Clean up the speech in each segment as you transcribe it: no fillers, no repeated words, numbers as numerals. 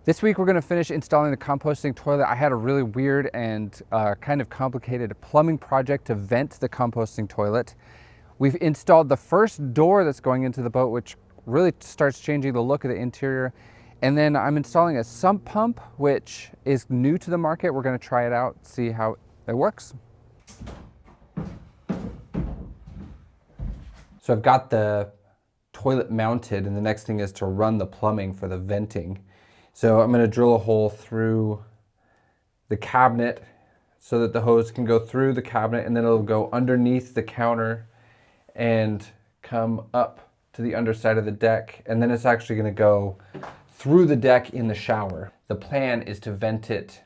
This week we're going to finish installing the composting toilet. I had a really weird and kind of complicated plumbing project to vent the composting toilet. We've installed the first door that's going into the boat, which really starts changing the look of the interior. And then I'm installing a sump pump, which is new to the market. We're going to try it out, see how it works. So I've got the toilet mounted, and the next thing is to run the plumbing for the venting. So I'm going to drill a hole through the cabinet so that the hose can go through the cabinet, and then it'll go underneath the counter and come up to the underside of the deck. And then it's actually going to go through the deck in the shower. The plan is to vent it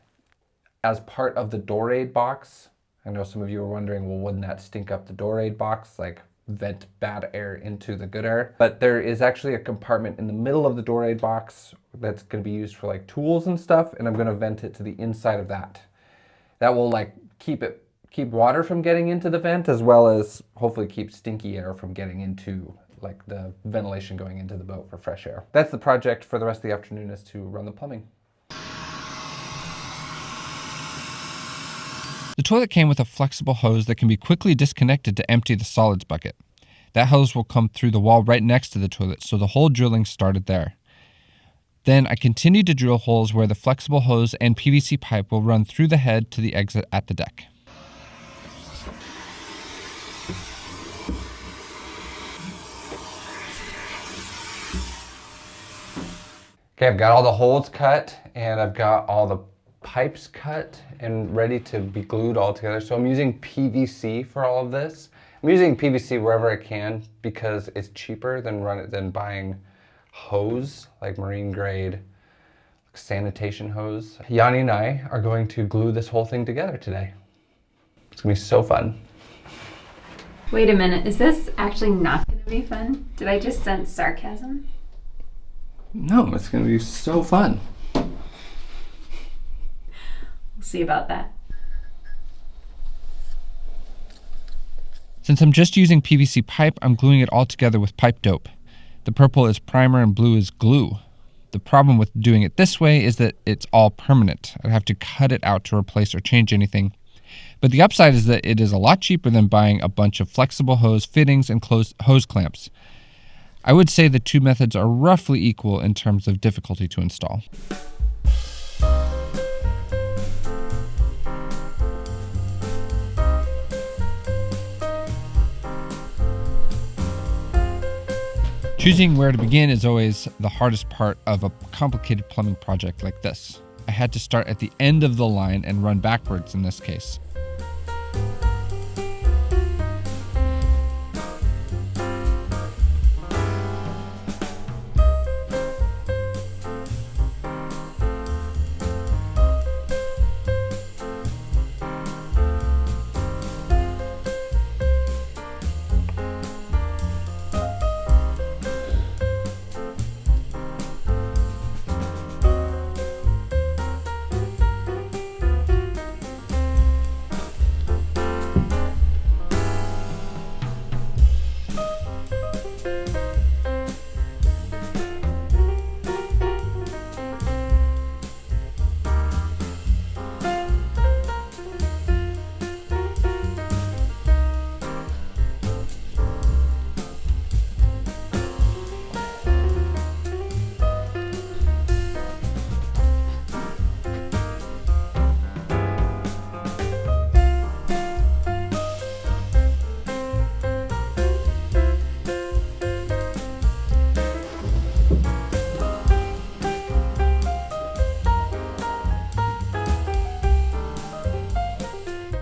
as part of the door aid box. I know some of you are wondering, well, wouldn't that stink up the door aid box? Like, vent bad air into the good air. But there is actually a compartment in the middle of the door aid box that's going to be used for like tools and stuff, and I'm going to vent it to the inside of that. That will like keep water from getting into the vent, as well as hopefully keep stinky air from getting into like the ventilation going into the boat for fresh air. That's the project for the rest of the afternoon, is to run the plumbing. The toilet came with a flexible hose that can be quickly disconnected to empty the solids bucket. That hose will come through the wall right next to the toilet, so the whole drilling started there. Then I continued to drill holes where the flexible hose and PVC pipe will run through the head to the exit at the deck. Okay, I've got all the holes cut, and I've got all the pipes cut and ready to be glued all together. So I'm using PVC for all of this. I'm using PVC wherever I can because it's cheaper than buying hose, like marine grade sanitation hose. Yanni and I are going to glue this whole thing together today. It's gonna be so fun. Wait a minute, is this actually not gonna be fun? Did I just sense sarcasm? No, it's gonna be so fun. We'll see about that. Since I'm just using PVC pipe, I'm gluing it all together with pipe dope. The purple is primer and blue is glue. The problem with doing it this way is that it's all permanent. I'd have to cut it out to replace or change anything. But the upside is that it is a lot cheaper than buying a bunch of flexible hose fittings and closed hose clamps. I would say the two methods are roughly equal in terms of difficulty to install. Choosing where to begin is always the hardest part of a complicated plumbing project like this. I had to start at the end of the line and run backwards in this case.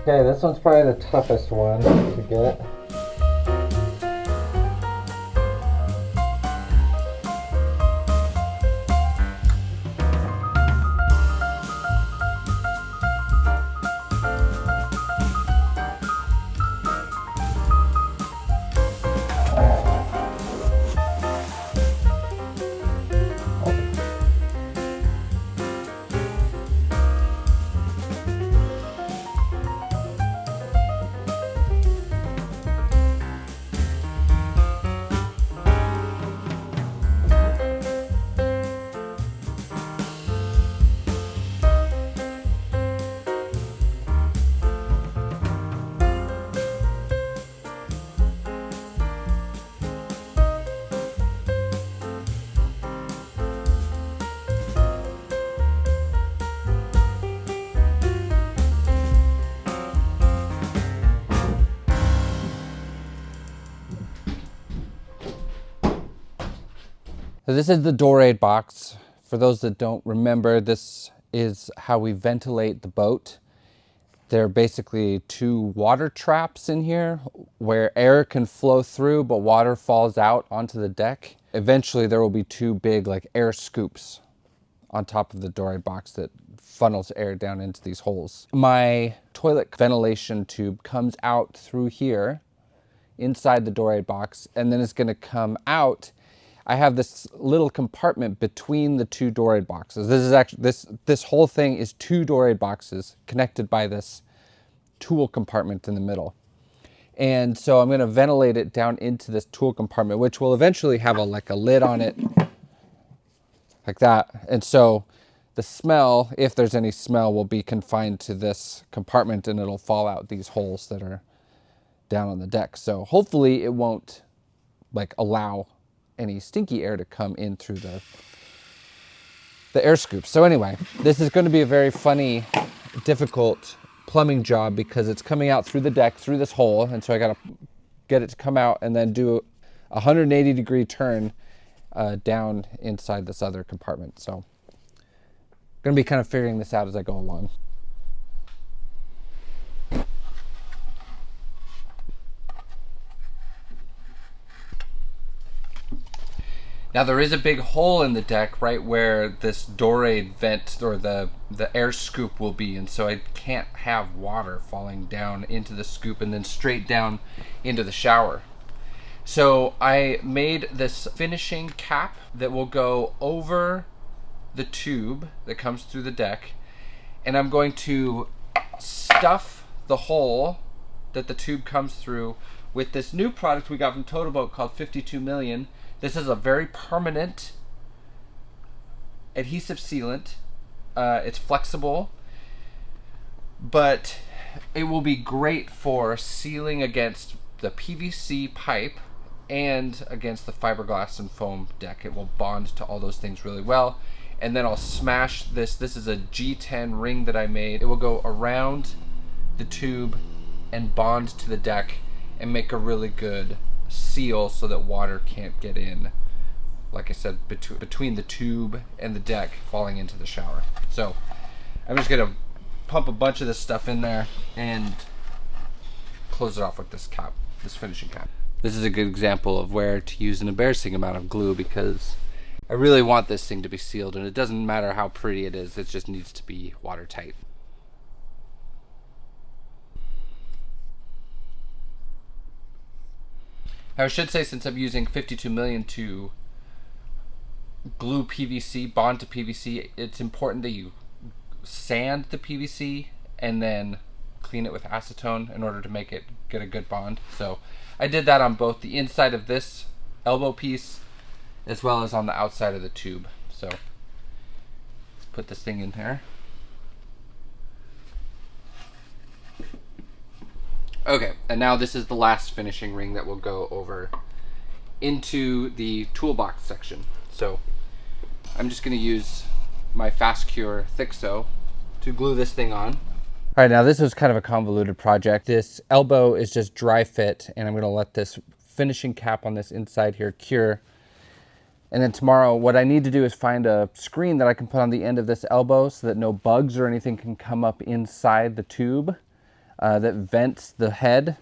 Okay, this one's probably the toughest one to get. So this is the Dorade box. For those that don't remember, this is how we ventilate the boat. There are basically 2 water traps in here where air can flow through, but water falls out onto the deck. Eventually there will be 2 big like air scoops on top of the Dorade box that funnels air down into these holes. My toilet ventilation tube comes out through here inside the Dorade box, and then it's gonna come out. I have this little compartment between the 2 Dorade boxes. This is actually, this whole thing is 2 Dorade boxes connected by this tool compartment in the middle. And so I'm gonna ventilate it down into this tool compartment, which will eventually have like a lid on it, like that. And so the smell, if there's any smell, will be confined to this compartment, and it'll fall out these holes that are down on the deck. So hopefully it won't like allow any stinky air to come in through the air scoops. So anyway, this is going to be a very funny, difficult plumbing job because it's coming out through the deck, through this hole. And so I got to get it to come out and then do a 180-degree turn down inside this other compartment. So I'm going to be kind of figuring this out as I go along. Now there is a big hole in the deck right where this Dorade vent or the air scoop will be, and so I can't have water falling down into the scoop and then straight down into the shower. So I made this finishing cap that will go over the tube that comes through the deck, and I'm going to stuff the hole that the tube comes through with this new product we got from Total Boat called 52 Million. This is a very permanent adhesive sealant. It's flexible, but it will be great for sealing against the PVC pipe and against the fiberglass and foam deck. It will bond to all those things really well. And then I'll smash this. This is a G10 ring that I made. It will go around the tube and bond to the deck and make a really good seal so that water can't get in, like I said, between the tube and the deck falling into the shower. So I'm just gonna pump a bunch of this stuff in there and close it off with this cap, this finishing cap. This is a good example of where to use an embarrassing amount of glue because I really want this thing to be sealed, and it doesn't matter how pretty it is, it just needs to be watertight. I should say, since I'm using 52 million to glue PVC, bond to PVC, it's important that you sand the PVC and then clean it with acetone in order to make it get a good bond. So I did that on both the inside of this elbow piece as well as on the outside of the tube. So let's put this thing in there. Okay, and now this is the last finishing ring that will go over into the toolbox section. So I'm just going to use my Fast Cure Thick Sew to glue this thing on. All right, now this was kind of a convoluted project. This elbow is just dry fit, and I'm going to let this finishing cap on this inside here cure. And then tomorrow, what I need to do is find a screen that I can put on the end of this elbow so that no bugs or anything can come up inside the tube that vents the head,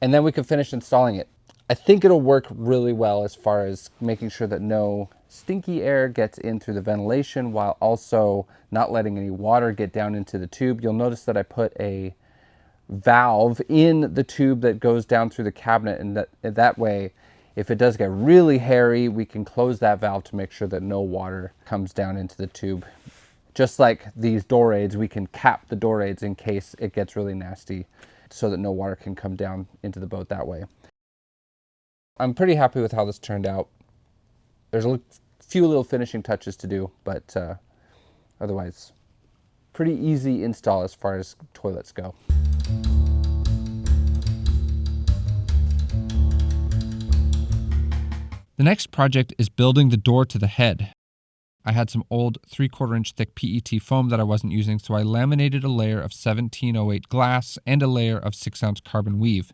and then we can finish installing it. I think it'll work really well as far as making sure that no stinky air gets in through the ventilation while also not letting any water get down into the tube. You'll notice that I put a valve in the tube that goes down through the cabinet, and that way, if it does get really hairy, we can close that valve to make sure that no water comes down into the tube. Just like these Dorades, we can cap the Dorades in case it gets really nasty so that no water can come down into the boat that way. I'm pretty happy with how this turned out. There's a few little finishing touches to do, but otherwise, pretty easy install as far as toilets go. The next project is building the door to the head. I had some old 3/4 inch thick PET foam that I wasn't using, so I laminated a layer of 1708 glass and a layer of 6-ounce carbon weave,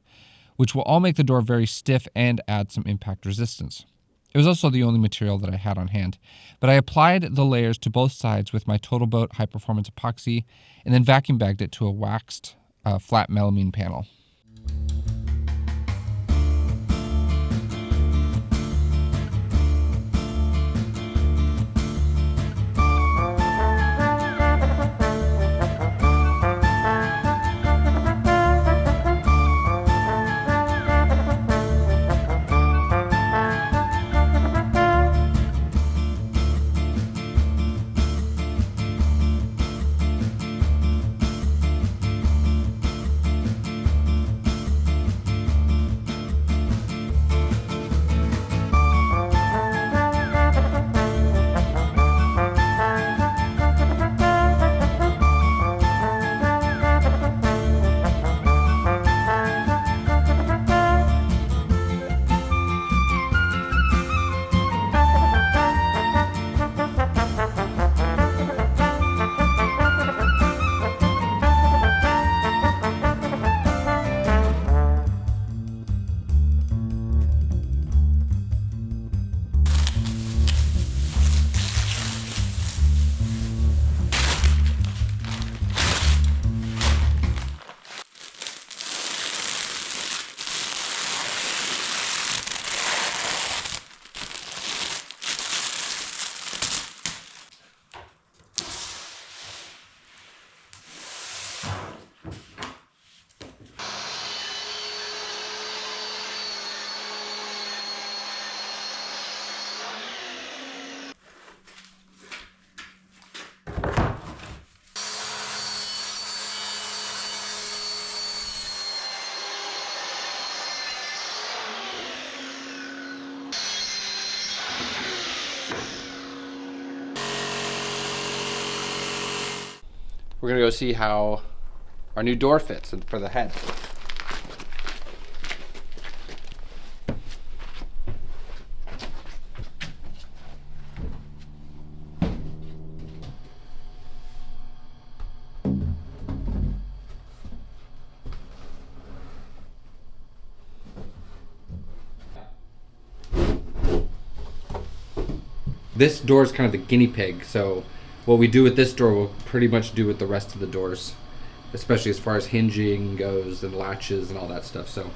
which will all make the door very stiff and add some impact resistance. It was also the only material that I had on hand. But I applied the layers to both sides with my Total Boat high performance epoxy and then vacuum bagged it to a waxed flat melamine panel. We're gonna go see how our new door fits for the head. This door is kind of the guinea pig, so what we do with this door we'll pretty much do with the rest of the doors, especially as far as hinging goes and latches and all that stuff. So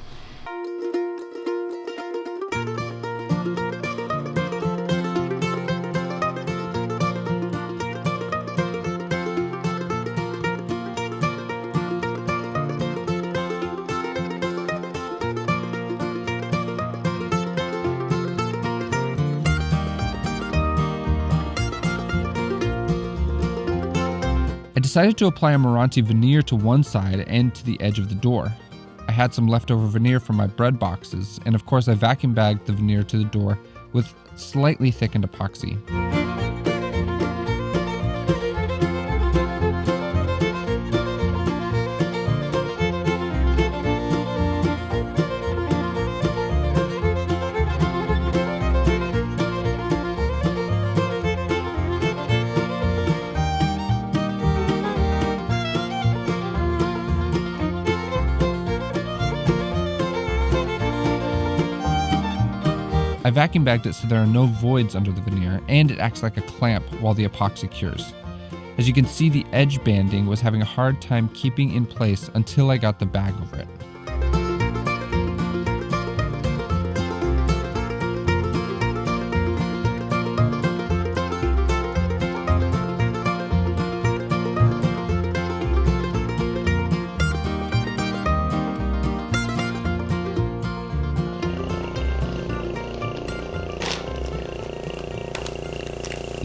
I decided to apply a Meranti veneer to one side and to the edge of the door. I had some leftover veneer from my bread boxes, and of course I vacuum bagged the veneer to the door with slightly thickened epoxy. I vacuum bagged it so there are no voids under the veneer, and it acts like a clamp while the epoxy cures. As you can see, the edge banding was having a hard time keeping in place until I got the bag over it.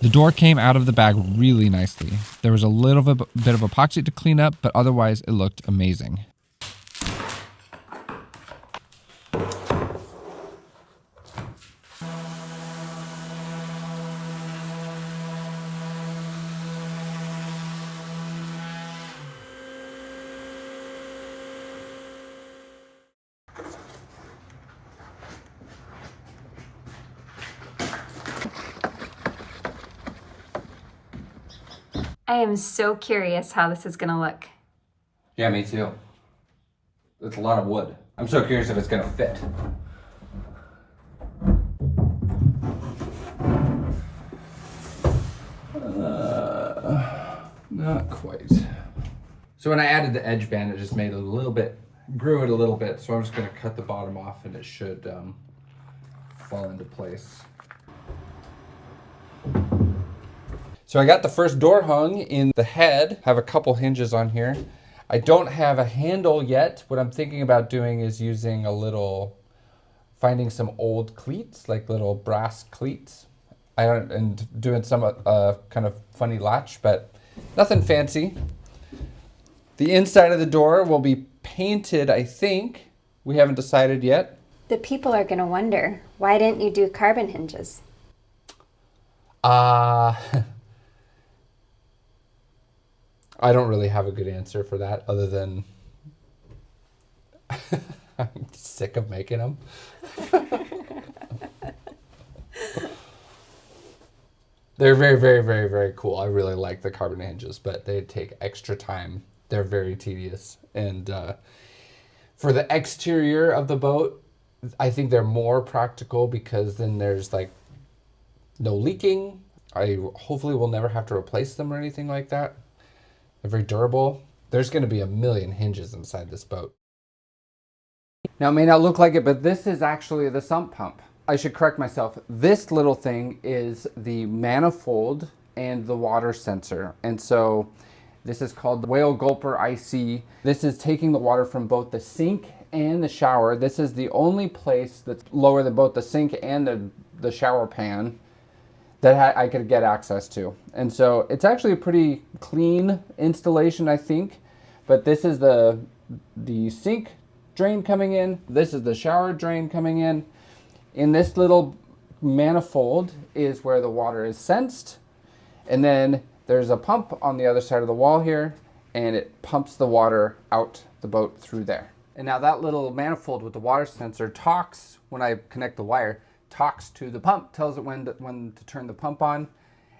The door came out of the bag really nicely. There was a little bit of epoxy to clean up, but otherwise it looked amazing. I am so curious how this is gonna look. yeah, me too. It's a lot of wood. I'm so curious if it's gonna fit. Not quite. So when I added the edge band, it just made it a little bit, grew it a little bit. So I'm just gonna cut the bottom off and it should fall into place. So I got the first door hung in the head, have a couple hinges on here. I don't have a handle yet. What I'm thinking about doing is using finding some old cleats, like little brass cleats. And doing some kind of funny latch, but nothing fancy. The inside of the door will be painted, I think. We haven't decided yet. The people are going to wonder, why didn't you do carbon hinges? I don't really have a good answer for that other than I'm sick of making them. They're very, very, very, very cool. I really like the carbon hinges, but they take extra time. They're very tedious. And for the exterior of the boat, I think they're more practical because then there's like no leaking. I hopefully will never have to replace them or anything like that. They're very durable. There's going to be a million hinges inside this boat. Now, it may not look like it, but this is actually the sump pump. I should correct myself. This little thing is the manifold and the water sensor. And so this is called the Whale Gulper IC. This is taking the water from both the sink and the shower. This is the only place that's lower than both the sink and the shower pan that I could get access to. And so it's actually a pretty clean installation, I think. But this is the sink drain coming in. This is the shower drain coming in. In this little manifold is where the water is sensed. And then there's a pump on the other side of the wall here, and it pumps the water out the boat through there. And now that little manifold with the water sensor talks, when I connect the wire, talks to the pump, tells it when to turn the pump on.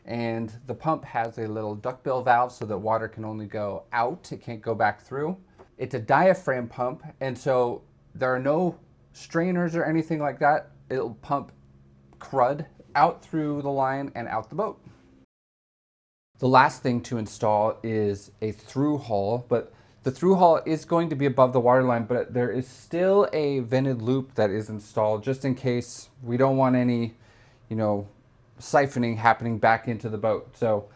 And the pump has a little duckbill valve so that water can only go out, it can't go back through. It's a diaphragm pump, and so there are no strainers or anything like that. It'll pump crud out through the line and out the boat. The last thing to install is a through hull, but the through hull is going to be above the water line, but there is still a vented loop that is installed just in case we don't want any, siphoning happening back into the boat. So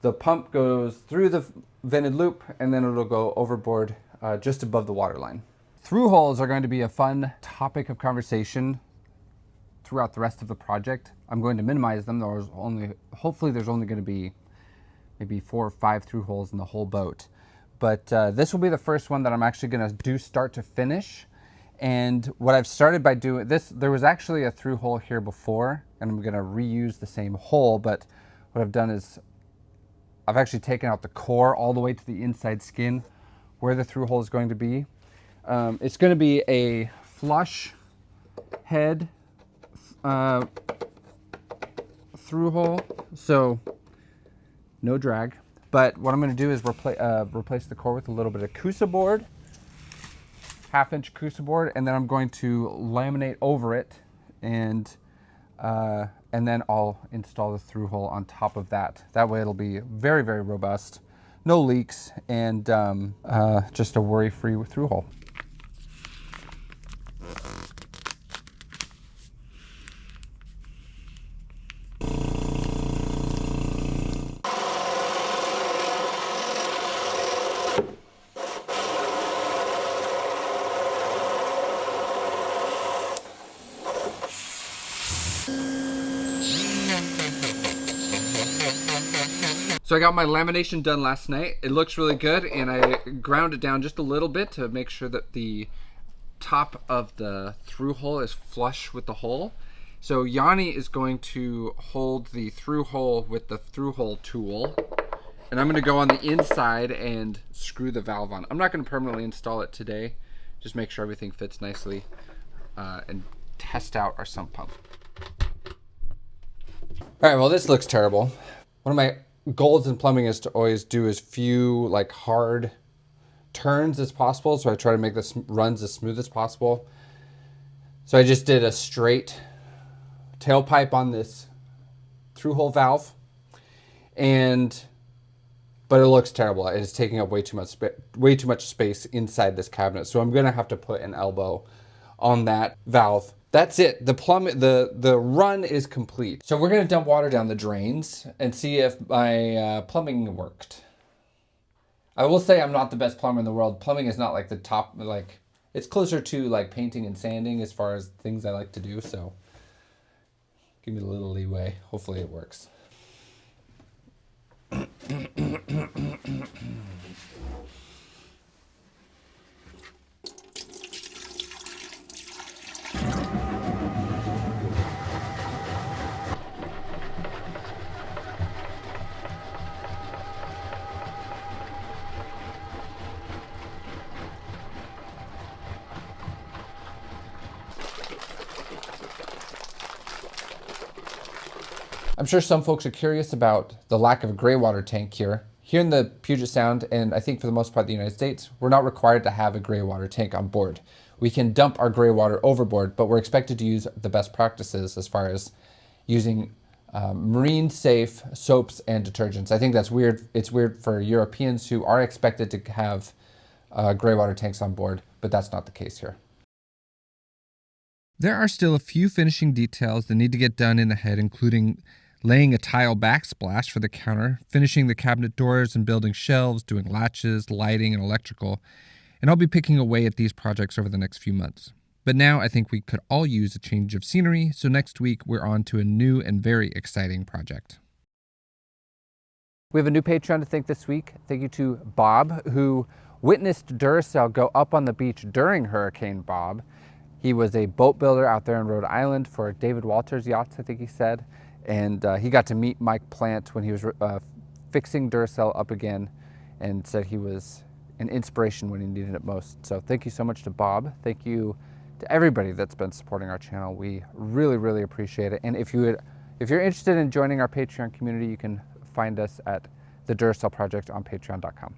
the pump goes through the vented loop and then it'll go overboard just above the water line. Through hulls are going to be a fun topic of conversation throughout the rest of the project. I'm going to minimize them. Hopefully there's only going to be maybe 4 or 5 through holes in the whole boat. But this will be the first one that I'm actually going to do start to finish. And what I've started by doing this, there was actually a through hole here before, and I'm going to reuse the same hole. But what I've done is I've actually taken out the core all the way to the inside skin where the through hole is going to be. It's going to be a flush head through hole, so no drag. But what I'm going to do is replace the core with a little bit of Cusa board, 1/2-inch Cusa board, and then I'm going to laminate over it, and then I'll install the through hole on top of that. That way it'll be very, very robust, no leaks, and just a worry-free through hole. So I got my lamination done last night. It looks really good, and I ground it down just a little bit to make sure that the top of the through hole is flush with the hole. So Yanni is going to hold the through hole with the through hole tool, and I'm going to go on the inside and screw the valve on. I'm not going to permanently install it today, just make sure everything fits nicely and test out our sump pump. All right, well, this looks terrible. One of my goals in plumbing is to always do as few hard turns as possible. So I try to make the runs as smooth as possible. So I just did a straight tailpipe on this through hole valve. But but it looks terrible. It is taking up way too much space inside this cabinet. So I'm gonna have to put an elbow on that valve. That's it. The run is complete. So we're gonna dump water down the drains and see if my plumbing worked. I will say I'm not the best plumber in the world. Plumbing is not like the top, like it's closer to like painting and sanding as far as things I like to do. So give me a little leeway. Hopefully it works. I'm sure some folks are curious about the lack of a gray water tank here. Here in the Puget Sound, and I think for the most part the United States, we're not required to have a gray water tank on board. We can dump our gray water overboard, but we're expected to use the best practices as far as using marine safe soaps and detergents. I think that's weird. It's weird for Europeans who are expected to have gray water tanks on board, but that's not the case here. There are still a few finishing details that need to get done in the head, including laying a tile backsplash for the counter, finishing the cabinet doors and building shelves, doing latches, lighting, and electrical. And I'll be picking away at these projects over the next few months. But now I think we could all use a change of scenery, so next week we're on to a new and very exciting project. We have a new Patreon to thank this week. Thank you to Bob, who witnessed Duracell go up on the beach during Hurricane Bob. He was a boat builder out there in Rhode Island for David Walters Yachts, I think he said. And he got to meet Mike Plant when he was fixing Duracell up again, and said he was an inspiration when he needed it most. So thank you so much to Bob. Thank you to everybody that's been supporting our channel. We really, really appreciate it. And if you're interested in joining our Patreon community, you can find us at the Duracell Project on patreon.com.